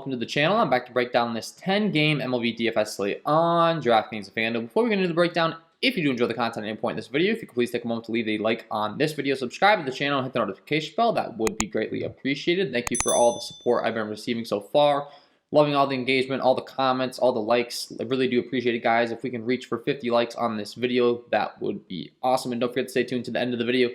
welcome to the channel. I'm back to break down this 10-game MLB DFS slate on DraftKings and FanDuel. Before we get into the breakdown, if you do enjoy the content at any point in this video, if you could please take a moment to leave a like on this video, subscribe to the channel, and hit the notification bell, that would be greatly appreciated. Thank you for all the support I've been receiving so far. Loving all the engagement, all the comments, all the likes. I really do appreciate it, guys. If we can reach for 50 likes on this video, that would be awesome. And don't forget to stay tuned to the end of the video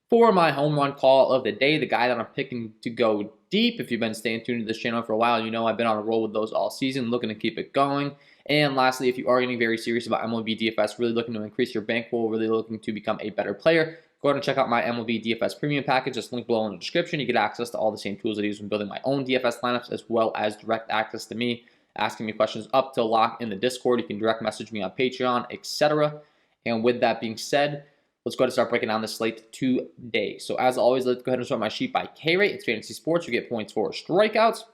for my home run call of the day, the guy that I'm picking to go deep. If you've been staying tuned to this channel for a while, you know I've been on a roll with those all season, looking to keep it going. And lastly, if you are getting very serious about MLB DFS, really looking to increase your bankroll, really looking to become a better player, go ahead and check out my MLB DFS premium package. Just link below in the description. You get access to all the same tools that I use when building my own DFS lineups, as well as direct access to me, asking me questions up to lock in the Discord. You can direct message me on Patreon, etc. And with that being said, let's go ahead and start breaking down this slate today. So as always, let's go ahead and start my sheet by K rate. It's fantasy sports. You get points for strikeouts.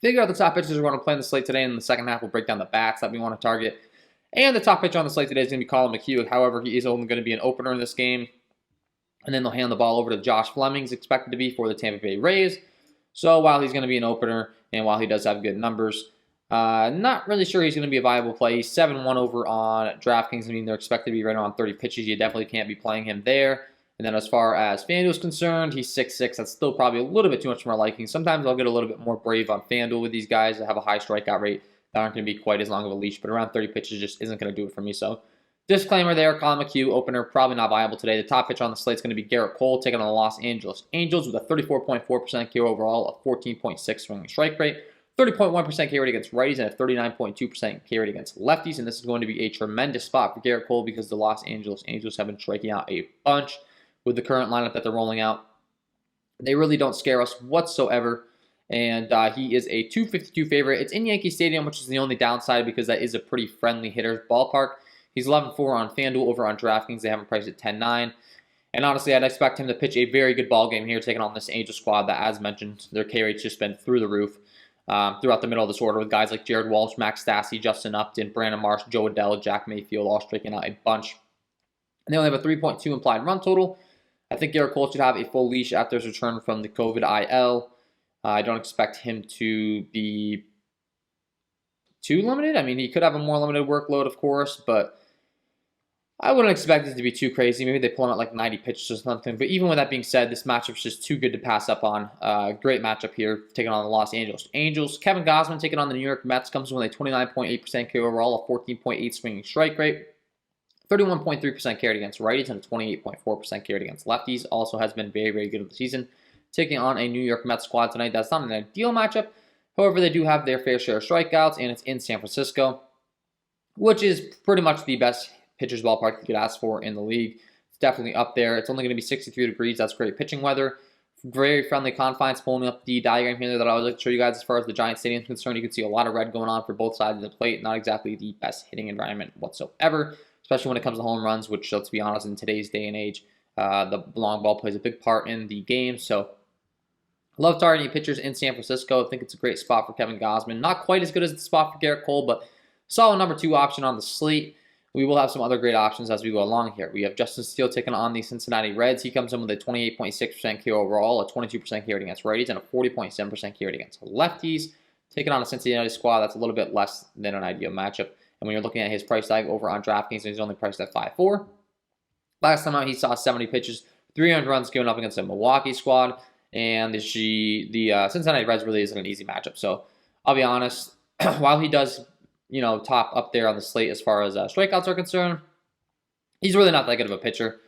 Figure out the top pitchers we want to play in the slate today. In the second half, we'll break down the bats that we want to target. And the top pitcher on the slate today is going to be Colin McHugh. However, he is only going to be an opener in this game. And then they'll hand the ball over to Josh Fleming, expected to be for the Tampa Bay Rays. So while he's going to be an opener, and while he does have good numbers, not really sure he's going to be a viable play. He's 7-1 over on DraftKings. I mean, they're expected to be right around 30 pitches. You definitely can't be playing him there. And then as far as FanDuel is concerned, he's 6'6". That's still probably a little bit too much for my liking. Sometimes I'll get a little bit more brave on FanDuel with these guys that have a high strikeout rate that aren't going to be quite as long of a leash. But around 30 pitches just isn't going to do it for me. So disclaimer there, Colin McHugh, opener, probably not viable today. The top pitcher on the slate is going to be Garrett Cole, taking on the Los Angeles Angels with a 34.4% K overall, a 14.6 swinging strike rate, 30.1% K rate against righties, and a 39.2% K rate against lefties. And this is going to be a tremendous spot for Garrett Cole because the Los Angeles Angels have been striking out a bunch with the current lineup that they're rolling out. They really don't scare us whatsoever. And he is a 252 favorite. It's in Yankee Stadium, which is the only downside because that is a pretty friendly hitter's ballpark. He's 11-4 on FanDuel. Over on DraftKings, they have him priced at 10-9. And honestly, I'd expect him to pitch a very good ball game here, taking on this Angel squad that, as mentioned, their K rate's just been through the roof throughout the middle of this order with guys like Jared Walsh, Max Stassi, Justin Upton, Brandon Marsh, Joe Adell, Jack Mayfield, all striking out a bunch. And they only have a 3.2 implied run total. I think Garrett Cole should have a full leash after his return from the COVID IL. I don't expect him to be too limited. I mean, he could have a more limited workload, of course, but I wouldn't expect it to be too crazy. Maybe they pull him at like 90 pitches or something. But even with that being said, this matchup's just too good to pass up on. Great matchup here, taking on the Los Angeles Angels. Kevin Gausman taking on the New York Mets comes in with a 29.8% K overall, a 14.8 swinging strike rate, 31.3% K rate against righties, and a 28.4% K rate against lefties. Also has been very, very good of the season. Taking on a New York Mets squad tonight. That's not an ideal matchup. However, they do have their fair share of strikeouts, and it's in San Francisco, which is pretty much the best pitcher's ballpark you could ask for in the league. It's definitely up there. It's only going to be 63 degrees. That's great pitching weather. Very friendly confines. Pulling up the diagram here that I would like to show you guys as far as the Giant Stadium is concerned. You can see a lot of red going on for both sides of the plate. Not exactly the best hitting environment whatsoever, especially when it comes to home runs, which, let's be honest, in today's day and age, the long ball plays a big part in the game. So love targeting pitchers in San Francisco. I think it's a great spot for Kevin Gausman. Not quite as good as the spot for Garrett Cole, but solid number 2 option on the slate. We will have some other great options as we go along here. We have Justin Steele taking on the Cincinnati Reds. He comes in with a 28.6% K overall, a 22% K rate against righties, and a 40.7% K rate against lefties. Taking on a Cincinnati squad that's a little bit less than an ideal matchup. And when you're looking at his price tag over on DraftKings, he's only priced at 5-4. Last time out, he saw 70 pitches, 300 runs given up against a Milwaukee squad. And the Cincinnati Reds really isn't an easy matchup. So I'll be honest, while he does, top up there on the slate as far as strikeouts are concerned, he's really not that good of a pitcher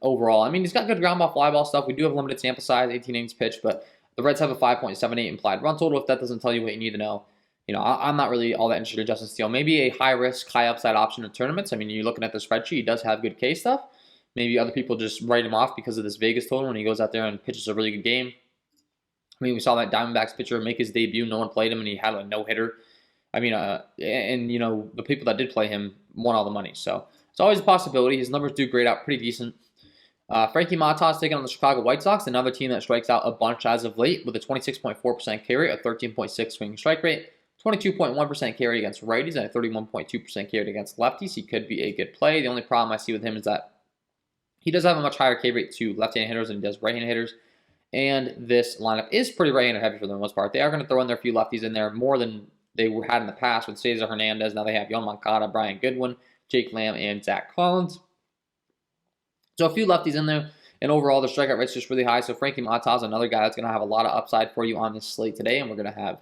overall. I mean, he's got good ground ball, fly ball stuff. We do have limited sample size, 18 innings pitched, but the Reds have a 5.78 implied run total. If that doesn't tell you what you need to know, I'm not really all that interested in Justin Steele. Maybe a high risk, high upside option in tournaments. I mean, you're looking at the spreadsheet, he does have good K stuff. Maybe other people just write him off because of this Vegas total when he goes out there and pitches a really good game. I mean, we saw that Diamondbacks pitcher make his debut. No one played him, and he had a no-hitter. I mean, the people that did play him won all the money. So it's always a possibility. His numbers do grade out pretty decent. Frankie Montas taking on the Chicago White Sox, another team that strikes out a bunch as of late with a 26.4% K rate, a 13.6 swinging strike rate, 22.1% K rate against righties, and a 31.2% K rate against lefties. He could be a good play. The only problem I see with him is that he does have a much higher K rate to left-handed hitters than he does right-handed hitters. And this lineup is pretty right-handed heavy for the most part. They are going to throw in their few lefties in there more than they had in the past with Cesar Hernandez. Now they have Yoan Moncada, Brian Goodwin, Jake Lamb, and Zach Collins. So a few lefties in there. And overall, the strikeout rate's just really high. So Frankie Montas is another guy that's going to have a lot of upside for you on this slate today. And we're going to have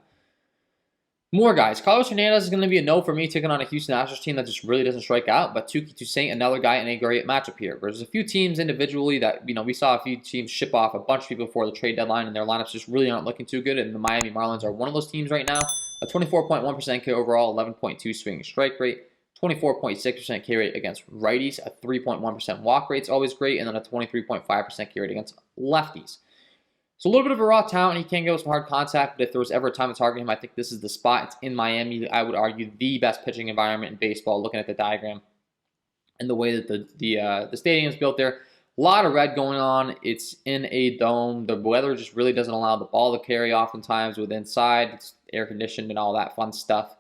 more guys. Carlos Hernandez is going to be a no for me, taking on a Houston Astros team that just really doesn't strike out. But Touki Toussaint, another guy in a great matchup here. There's a few teams individually that, we saw a few teams ship off a bunch of people before the trade deadline, and their lineups just really aren't looking too good. And the Miami Marlins are one of those teams right now. A 24.1% K overall, 11.2 swing strike rate, 24.6% K rate against righties, a 3.1% walk rate is always great, and then a 23.5% K rate against lefties. So a little bit of a raw talent. He can give us some hard contact, but if there was ever a time to target him, I think this is the spot. It's in Miami. I would argue the best pitching environment in baseball, looking at the diagram and the way that the stadium is built there. A lot of red going on. It's in a dome. The weather just really doesn't allow the ball to carry oftentimes with inside. It's air conditioned and all that fun stuff.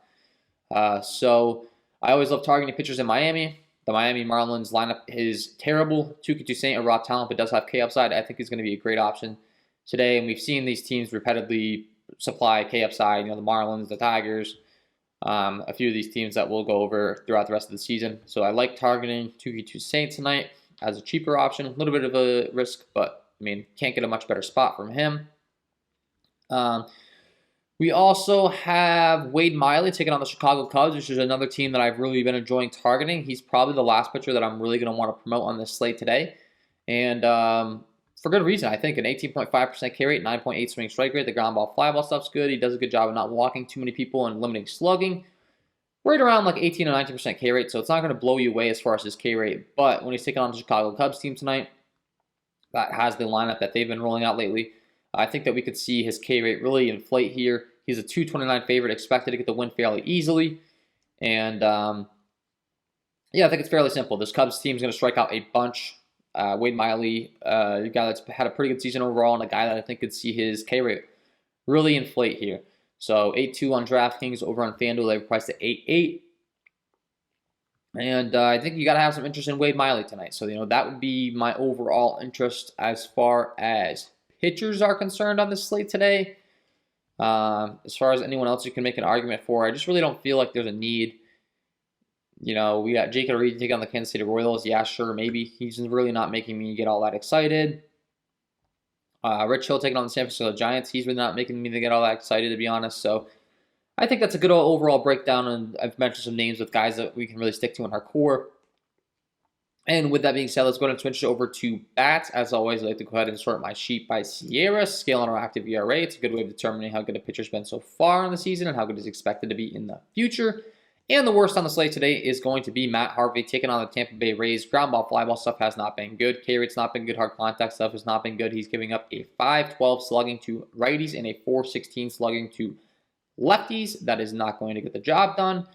So I always love targeting pitchers in Miami. The Miami Marlins lineup is terrible. Touki Toussaint, a raw talent, but does have K upside. I think he's going to be a great option today, and we've seen these teams repeatedly supply K upside, the Marlins, the Tigers, a few of these teams that we'll go over throughout the rest of the season. So I like targeting Touki Toussaint tonight as a cheaper option. A little bit of a risk, but, can't get a much better spot from him. We also have Wade Miley taking on the Chicago Cubs, which is another team that I've really been enjoying targeting. He's probably the last pitcher that I'm really going to want to promote on this slate today. And for good reason, I think. An 18.5% K rate, 9.8 swing strike rate. The ground ball, fly ball stuff's good. He does a good job of not walking too many people and limiting slugging. Right around like 18 or 19% K rate, so it's not going to blow you away as far as his K rate. But when he's taking on the Chicago Cubs team tonight, that has the lineup that they've been rolling out lately, I think that we could see his K rate really inflate here. He's a 229 favorite, expected to get the win fairly easily. And yeah, I think it's fairly simple. This Cubs team is going to strike out a bunch. Wade Miley, a guy that's had a pretty good season overall, and a guy that I think could see his K rate really inflate here. So 8-2 on DraftKings, over on FanDuel, they've priced at 8-8. And I think you got to have some interest in Wade Miley tonight. So, that would be my overall interest as far as pitchers are concerned on this slate today. As far as anyone else you can make an argument for, I just really don't feel like there's a need. We got Jake Reed taking on the Kansas City Royals. Yeah, sure, maybe. He's really not making me get all that excited. Rich Hill taking on the San Francisco Giants. He's really not making me get all that excited, to be honest. So I think that's a good overall breakdown, and I've mentioned some names with guys that we can really stick to in our core. And with that being said, let's go ahead and switch over to bats. As always, I like to go ahead and sort my sheet by Sierra, scale on our active ERA. It's a good way of determining how good a pitcher's been so far in the season and how good he's expected to be in the future. And the worst on the slate today is going to be Matt Harvey taking on the Tampa Bay Rays. Ground ball, fly ball stuff has not been good. K rate's not been good. Hard contact stuff has not been good. He's giving up a 5.12 slugging to righties and a 4.16 slugging to lefties. That is not going to get the job done.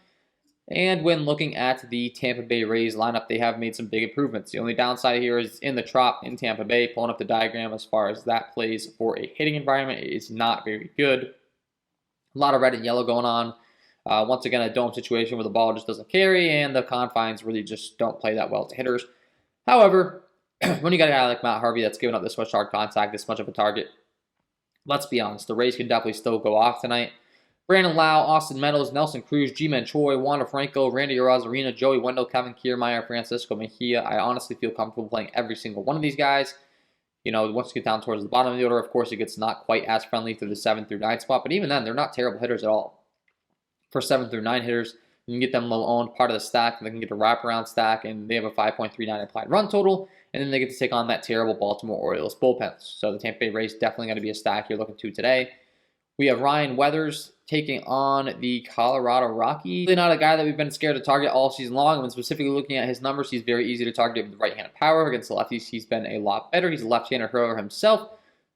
And when looking at the Tampa Bay Rays lineup, they have made some big improvements. The only downside here is in the Trop in Tampa Bay. Pulling up the diagram as far as that plays for a hitting environment, it is not very good. A lot of red and yellow going on. Once again, a dome situation where the ball just doesn't carry, and the confines really just don't play that well to hitters. However, when you got a guy like Matt Harvey that's giving up this much hard contact, this much of a target, let's be honest, the Rays can definitely still go off tonight. Brandon Lau, Austin Meadows, Nelson Cruz, G-Man Choi, Wander Franco, Randy Arozarena, Joey Wendell, Kevin Kiermaier, Francisco Mejia. I honestly feel comfortable playing every single one of these guys. Once you get down towards the bottom of the order, of course, it gets not quite as friendly through the 7 through 9 spot, but even then, they're not terrible hitters at all. For 7 through 9 hitters, you can get them low-owned, part of the stack, and they can get a wraparound stack, and they have a 5.39 implied run total, and then they get to take on that terrible Baltimore Orioles bullpens. So the Tampa Bay Rays definitely going to be a stack you're looking to today. We have Ryan Weathers taking on the Colorado Rockies. Really not a guy that we've been scared to target all season long. When specifically looking at his numbers, he's very easy to target with right-handed power. Against the lefties, he's been a lot better. He's a left-handed hitter himself.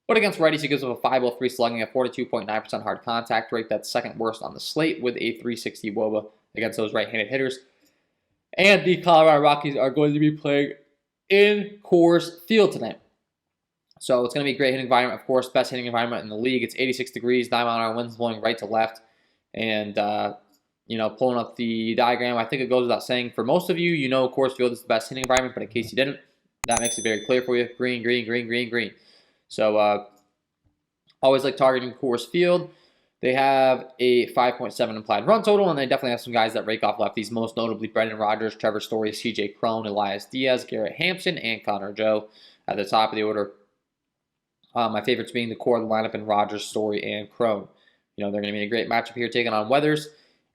But against righties, he gives up a 5.03 slugging, a 42.9% hard contact rate. That's second worst on the slate with a 360 WOBA against those right-handed hitters. And the Colorado Rockies are going to be playing in Coors Field tonight. So it's going to be a great hitting environment, of course, best hitting environment in the league. It's 86 degrees, 9-mile-an-hour winds blowing right to left. And, pulling up the diagram, I think it goes without saying, for most of you, Coors Field is the best hitting environment, but in case you didn't, that makes it very clear for you. Green, green, green, green, green. So Always like targeting Coors Field. They have a 5.7 implied run total, and they definitely have some guys that rake off lefties, most notably Brendan Rodgers, Trevor Story, CJ Cron, Elias Diaz, Garrett Hampson, and Connor Joe at the top of the order. My favorites being the core of the lineup in Rodgers, Story, and Cron. They're going to be a great matchup here taking on Weathers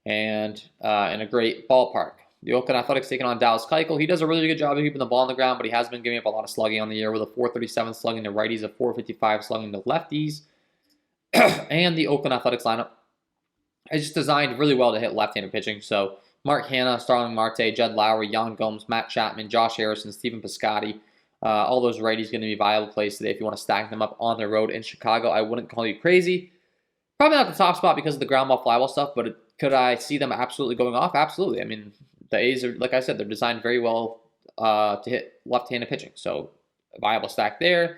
and in a great ballpark. The Oakland Athletics taking on Dallas Keuchel. He does a really good job of keeping the ball on the ground, but he has been giving up a lot of slugging on the year with a 437 slugging to righties, a 455 slugging to lefties. And the Oakland Athletics lineup is just designed really well to hit left-handed pitching. So Mark Hanna, Starling Marte, Jed Lowry, Yan Gomes, Matt Chapman, Josh Harrison, Stephen Piscotty. All those righties going to be viable plays today if you want to stack them up on the road in Chicago. I wouldn't call you crazy. Probably not the top spot because of the ground ball, fly ball stuff, but could I see them absolutely going off? Absolutely. I mean, the A's are, like I said, they're designed very well to hit left-handed pitching. So a viable stack there.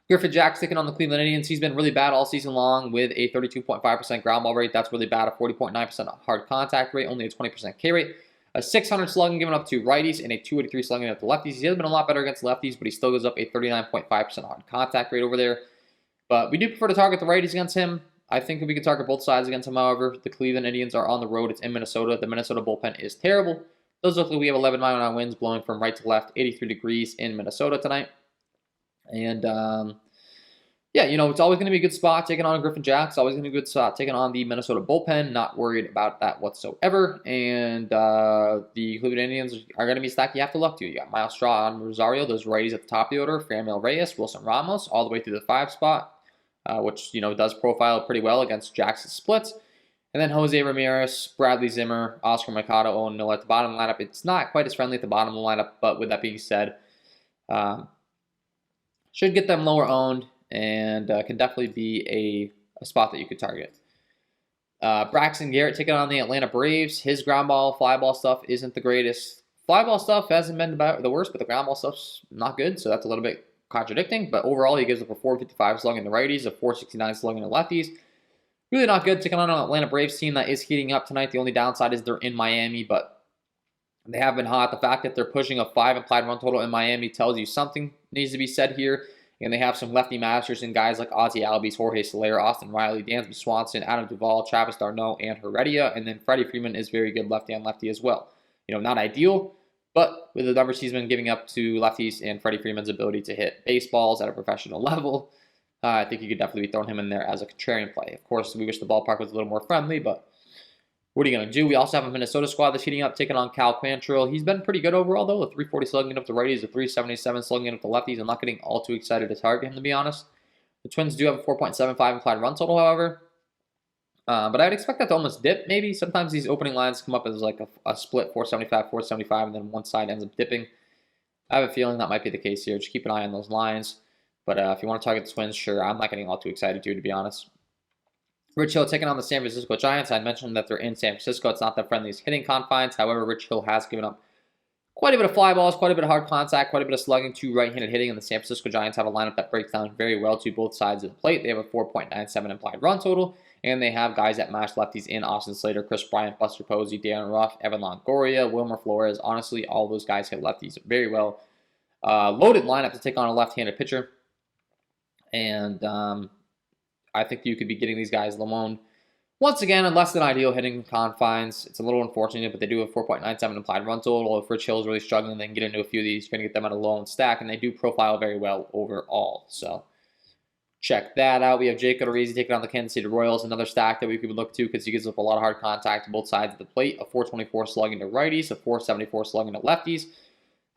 Griffin Jack sticking on the Cleveland Indians. He's been really bad all season long with a 32.5% ground ball rate. That's really bad. A 40.9% hard contact rate, only a 20% K rate. A 600 slugging given up to righties and a 283 slugging up to lefties. He has been a lot better against lefties, but he still gives up a 39.5% hard contact rate over there. But we do prefer to target the righties against him. I think we can target both sides against him, however. The Cleveland Indians are on the road. It's in Minnesota. The Minnesota bullpen is terrible. Those look like we have 11 mile-an-hour winds blowing from right to left, 83 degrees in Minnesota tonight. And, yeah, it's always going to be a good spot taking on Griffin Jack. It's always going to be a good spot taking on the Minnesota bullpen. Not worried about that whatsoever. And the Cleveland Indians are going to be a stack you have to look to. You got Miles Straw and Rosario, those righties at the top of the order. Franmil Reyes, Wilson Ramos, all the way through the 5 spot. Which, does profile pretty well against Jackson's splits. And then Jose Ramirez, Bradley Zimmer, Oscar Mercado, Owen Miller at the bottom of the lineup. It's not quite as friendly at the bottom of the lineup, but with that being said, should get them lower owned and can definitely be a spot that you could target. Braxton Garrett taking on the Atlanta Braves. His ground ball, fly ball stuff isn't the greatest. Fly ball stuff hasn't been the worst, but the ground ball stuff's not good, so that's a little bit contradicting, but overall he gives up a 455 slugging to righties, a 469 slugging to lefties. Really not good taking on an Atlanta Braves team that is heating up tonight. The only downside is they're in Miami, but they have been hot. The fact that they're pushing a 5 implied run total in Miami tells you something needs to be said here. And they have some lefty masters and guys like Ozzie Albies, Jorge Soler, Austin Riley, Dansby Swanson, Adam Duvall, Travis d'Arnaud, and Heredia. And then Freddie Freeman is very good lefty on lefty as well. Not ideal, but with the numbers he's been giving up to lefties and Freddie Freeman's ability to hit baseballs at a professional level, I think you could definitely be throwing him in there as a contrarian play. Of course, we wish the ballpark was a little more friendly, but what are you going to do? We also have a Minnesota squad that's heating up, taking on Cal Quantrill. He's been pretty good overall, though. A 340 slugging up to righties, a 377 slugging up to lefties. I'm not getting all too excited to target him, to be honest. The Twins do have a 4.75 implied run total, however. But I'd expect that to almost dip, maybe. Sometimes these opening lines come up as like a split 475, 475, and then one side ends up dipping. I have a feeling that might be the case here. Just keep an eye on those lines. But if you want to target the Twins, sure. I'm not getting all too excited to be honest. Rich Hill taking on the San Francisco Giants. I mentioned that they're in San Francisco. It's not the friendliest hitting confines. However, Rich Hill has given up quite a bit of fly balls, quite a bit of hard contact, quite a bit of slugging to right-handed hitting, and the San Francisco Giants have a lineup that breaks down very well to both sides of the plate. They have a 4.97 implied run total, and they have guys that match lefties in Austin Slater, Chris Bryant, Buster Posey, Darren Ruff, Evan Longoria, Wilmer Flores. Honestly, all those guys hit lefties very well. Loaded lineup to take on a left-handed pitcher, and I think you could be getting these guys loaned. Once again, in less than ideal hitting confines. It's a little unfortunate, but they do have 4.97 implied run total. If Rich Hill is really struggling, they can get into a few of these. You're going to get them at a low and stack, and they do profile very well overall. So check that out. We have Jake Odorizzi taking on the Kansas City Royals, another stack that we could look to because he gives up a lot of hard contact to both sides of the plate. A 424 slugging to righties, a 474 slugging to lefties.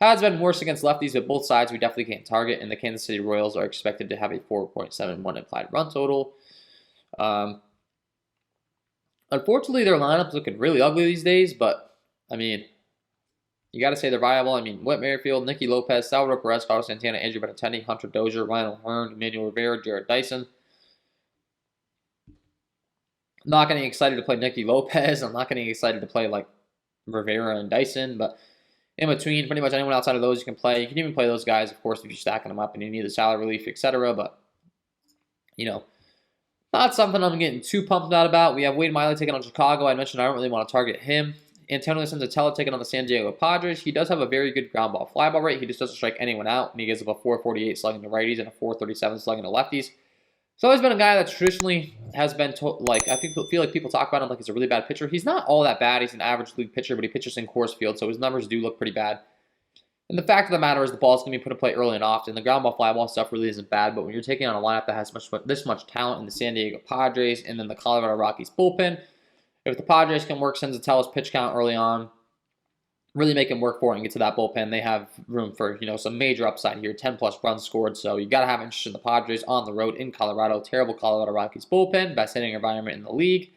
Has been worse against lefties, but both sides we definitely can't target, and the Kansas City Royals are expected to have a 4.71 implied run total. Unfortunately, their lineup's looking really ugly these days, but, I mean, you got to say they're viable. I mean, Whit Merrifield, Nicky Lopez, Salvador Perez, Carlos Santana, Andrew Benintendi, Hunter Dozier, Ryan O'Hearn, Emmanuel Rivera, Jared Dyson. I'm not getting excited to play Nicky Lopez. I'm not getting excited to play, like, Rivera and Dyson, but in between, pretty much anyone outside of those you can play. You can even play those guys, of course, if you're stacking them up and you need the salary relief, etc., but, not something I'm getting too pumped out about. We have Wade Miley taking on Chicago. I mentioned I don't really want to target him. Antonio Senzatella taking on the San Diego Padres. He does have a very good ground ball fly ball rate. He just doesn't strike anyone out, and he gives up a 448 slugging to righties and a 437 slugging to lefties. He's always been a guy that traditionally has been like, I feel like people talk about him like he's a really bad pitcher. He's not all that bad. He's an average league pitcher, but he pitches in Coors Field, so his numbers do look pretty bad. And the fact of the matter is the ball's going to be put in play early and often. The ground ball, fly ball stuff really isn't bad, but when you're taking on a lineup that has this much talent in the San Diego Padres and then the Colorado Rockies bullpen, if the Padres can work Senzatel's pitch count early on, really make him work for it and get to that bullpen, they have room for, some major upside here, 10-plus runs scored. So you got to have interest in the Padres on the road in Colorado. Terrible Colorado Rockies bullpen, best hitting environment in the league.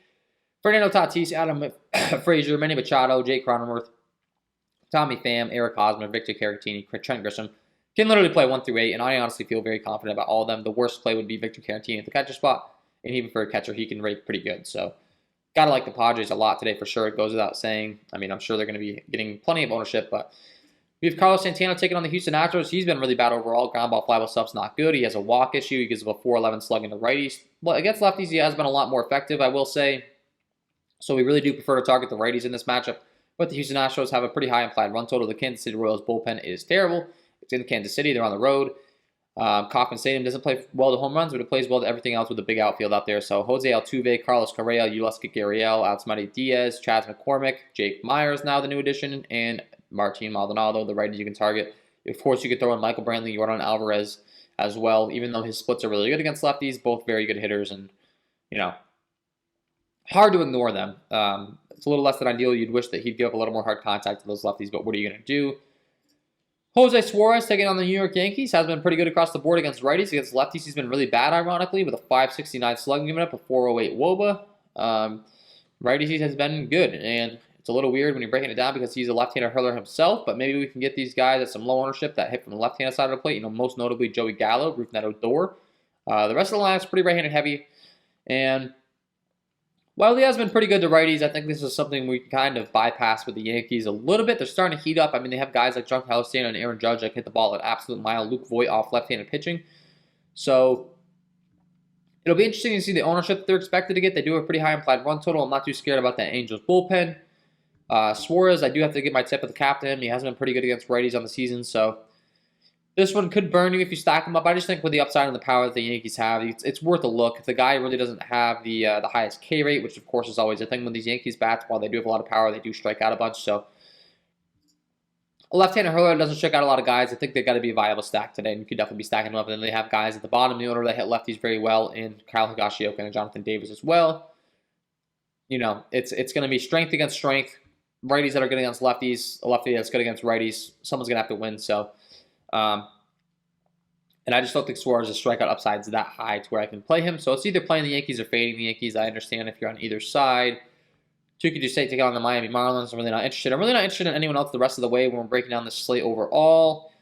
Fernando Tatis, Adam Frazier, Manny Machado, Jake Cronenworth, Tommy Pham, Eric Hosmer, Victor Caratini, Trent Grisham can literally play 1 through 8, and I honestly feel very confident about all of them. The worst play would be Victor Caratini at the catcher spot, and even for a catcher, he can rate pretty good. So, gotta like the Padres a lot today for sure. It goes without saying. I mean, I'm sure they're going to be getting plenty of ownership, but we have Carlos Santana taking on the Houston Astros. He's been really bad overall. Ground ball, fly ball stuff's not good. He has a walk issue. He gives up a 4.11 slugging to righties. But against lefties, he has been a lot more effective, I will say. So we really do prefer to target the righties in this matchup. But the Houston Astros have a pretty high implied run total. The Kansas City Royals bullpen is terrible. It's in Kansas City. They're on the road. Kauffman Stadium doesn't play well to home runs, but it plays well to everything else with a big outfield out there. So Jose Altuve, Carlos Correa, Yulieski Gurriel, Alcides Diaz, Chas McCormick, Jake Myers now the new addition, and Martin Maldonado, the righties you can target. Of course, you could throw in Michael Brantley, Yordan Alvarez as well, even though his splits are really good against lefties, both very good hitters and, hard to ignore them. It's a little less than ideal. You'd wish that he'd give up a little more hard contact to those lefties, but what are you going to do? Jose Suarez taking on the New York Yankees has been pretty good across the board against righties. Against lefties, he's been really bad, ironically, with a 5.69 slugging giving up, a 4.08 WOBA. Righties, he has been good, and it's a little weird when you're breaking it down because he's a left-handed hurler himself, but maybe we can get these guys at some low ownership that hit from the left-handed side of the plate, most notably Joey Gallo, Rougned Odor. The rest of the lineup's pretty right-handed heavy, and while he has been pretty good to righties, I think this is something we kind of bypass with the Yankees a little bit. They're starting to heat up. I mean, they have guys like John Calistano and Aaron Judge that hit the ball at absolute mile. Luke Voit off left-handed pitching. So it'll be interesting to see the ownership that they're expected to get. They do have a pretty high implied run total. I'm not too scared about that Angels bullpen. Suarez, I do have to give my tip of the captain. He has been pretty good against righties on the season, so this one could burn you if you stack him up. I just think with the upside and the power that the Yankees have, it's worth a look. If the guy really doesn't have the highest K rate, which of course is always a thing with these Yankees bats, while they do have a lot of power, they do strike out a bunch. So a left-handed hurler doesn't strike out a lot of guys. I think they've got to be a viable stack today, and you could definitely be stacking them up. And then they have guys at the bottom of the order that hit lefties very well, and Kyle Higashioka and Jonathan Davis as well. It's going to be strength against strength. Righties that are good against lefties, a lefty that's good against righties. Someone's going to have to win. So. And I just don't think Suarez's strikeout upside is that high to where I can play him. So it's either playing the Yankees or fading the Yankees. I understand if you're on either side. Two could just say take on the Miami Marlins. I'm really not interested. I'm really not interested in anyone else the rest of the way when we're breaking down this slate overall.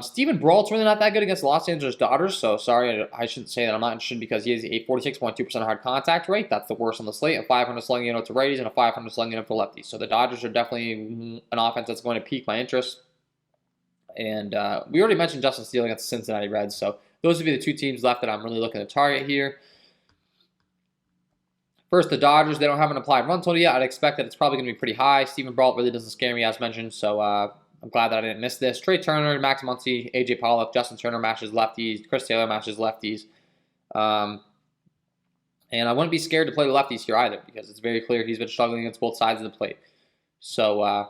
Steven Brault's really not that good against the Los Angeles Dodgers. So sorry, I shouldn't say that I'm not interested because he has a 46.2% hard contact rate. That's the worst on the slate. A 500 slugging unit to righties and a 500 slugging unit to lefties. So the Dodgers are definitely an offense that's going to pique my interest. And we already mentioned Justin Steele against the Cincinnati Reds, so those would be the two teams left that I'm really looking to target here. First, the Dodgers. They don't have an applied run total yet. I'd expect that it's probably going to be pretty high. Steven Brault really doesn't scare me, as mentioned, so I'm glad that I didn't miss this. Trey Turner, Max Muncy, A.J. Pollock, Justin Turner matches lefties. Chris Taylor matches lefties. And I wouldn't be scared to play the lefties here either because it's very clear he's been struggling against both sides of the plate. So,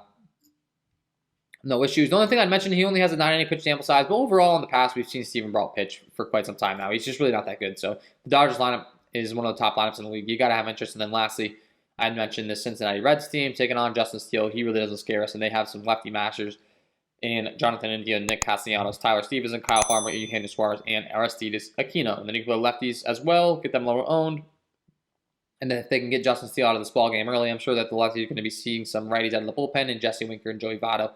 no issues. The only thing I'd mention, he only has a 9 pitch sample size, but overall in the past, we've seen Steven Brault pitch for quite some time now. He's just really not that good. So the Dodgers lineup is one of the top lineups in the league. You got to have interest. And then lastly, I'd mentioned the Cincinnati Reds team taking on Justin Steele. He really doesn't scare us, and they have some lefty mashers in Jonathan India, Nick Castellanos, Tyler Stevenson, Kyle Farmer, Eugenio Suarez, and Aristides Aquino. And then you can play lefties as well, get them lower owned. And then if they can get Justin Steele out of this ball game early, I'm sure that the lefties are going to be seeing some righties out of the bullpen, and Jesse Winker and Joey Votto.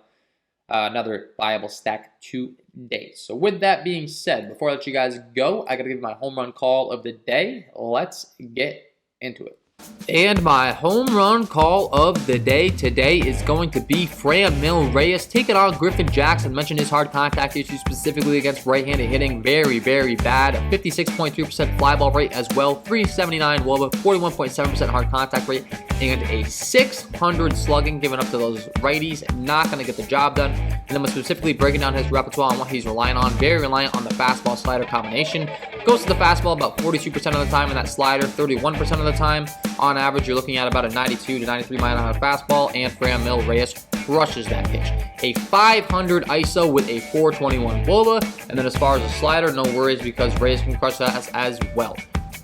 Another viable stack today. So with that being said, before I let you guys go, I got to give my home run call of the day. Let's get into it. And my home run call of the day today is going to be Fanduel Reyes taking on Griffin Jackson. Mentioned his hard contact issue specifically against right-handed hitting. Very, very bad. A 56.3% fly ball rate as well. 379 WOBA, 41.7% hard contact rate, and a 600 slugging given up to those righties. Not going to get the job done. and then we're specifically breaking down his repertoire and what he's relying on. Very reliant on the fastball slider combination. Goes to the fastball about 42% of the time, and that slider 31% of the time. On average, you're looking at about a 92 to 93 mile an hour fastball, and Fanduel Reyes crushes that pitch. A 500 ISO with a 421 WOBA, and then as far as the slider, no worries because Reyes can crush that as well.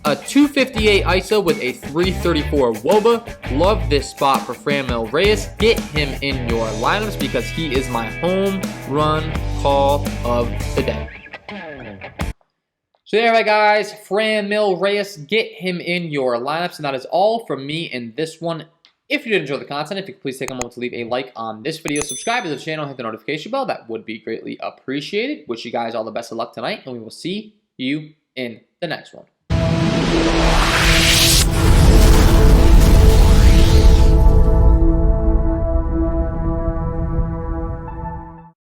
A 258 ISO with a 334 WOBA. Love this spot for Fanduel Reyes. Get him in your lineups because he is my home run call of the day. So there, right, guys, Fanduel Reyes, get him in your lineups, and that is all from me in this one. If you did enjoy the content, if you could please take a moment to leave a like on this video, subscribe to the channel, hit the notification bell, that would be greatly appreciated. Wish you guys all the best of luck tonight, and we will see you in the next one.